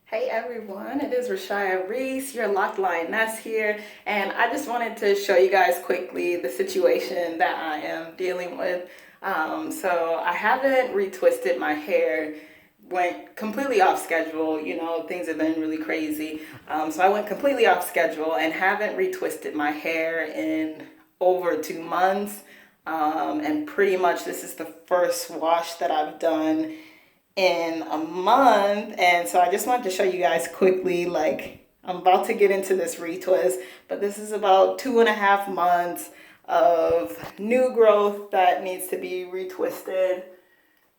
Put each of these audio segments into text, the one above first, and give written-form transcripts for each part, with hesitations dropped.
Hey everyone, it is Rishaya Reese, your LOC'D LIONESS here, and I just wanted to show you guys quickly the situation that I am dealing with. So I haven't retwisted my hair, went completely off schedule, things have been really crazy. So I went completely off schedule and haven't retwisted my hair in over 2 months. And pretty much this is the first wash that I've done in a month. And so I just wanted to show you guys quickly, like I'm about to get into this retwist, but this is about 2.5 months of new growth that needs to be retwisted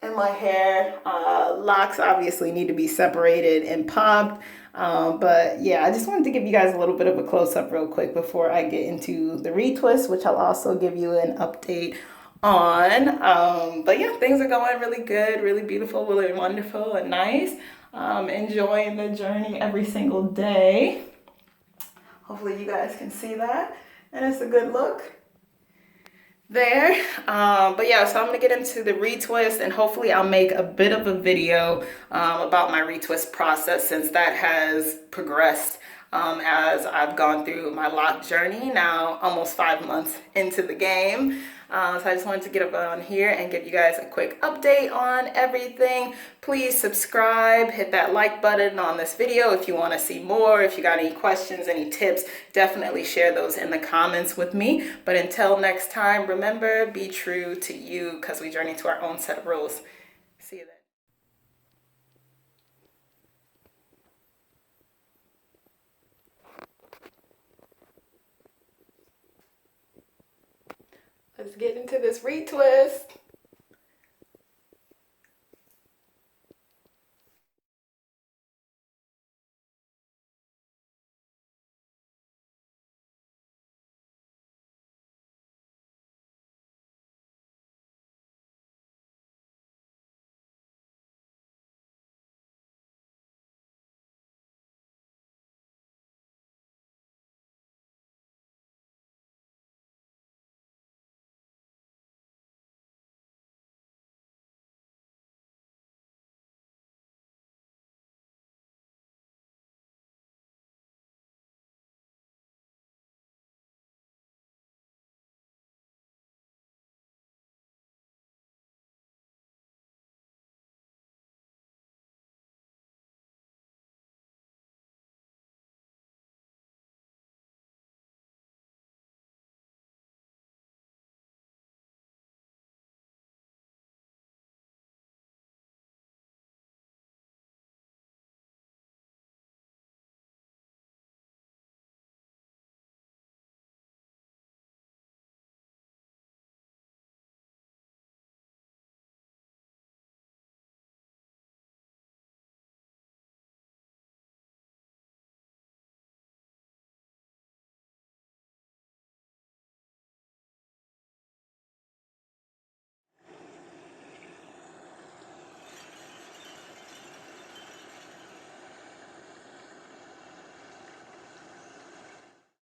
in my hair. Locks obviously need to be separated and popped. But yeah, I just wanted to give you guys a little bit of a close-up real quick before I get into the retwist, which I'll also give you an update on. But yeah, things are going really good, really beautiful, really wonderful and nice. Enjoying the journey every single day. Hopefully you guys can see that. And it's a good look there. But yeah, so I'm gonna get into the retwist and hopefully I'll make a bit of a video about my retwist process, since that has progressed as I've gone through my lock journey, now almost 5 months into the game. So I just wanted to get up on here and give you guys a quick update on everything. Please subscribe, hit that like button on this video if you want to see more. If you got any questions, any tips, definitely share those in the comments with me. But until next time, remember, be true to you, because we journey to our own set of rules. See you then. Let's get into this retwist.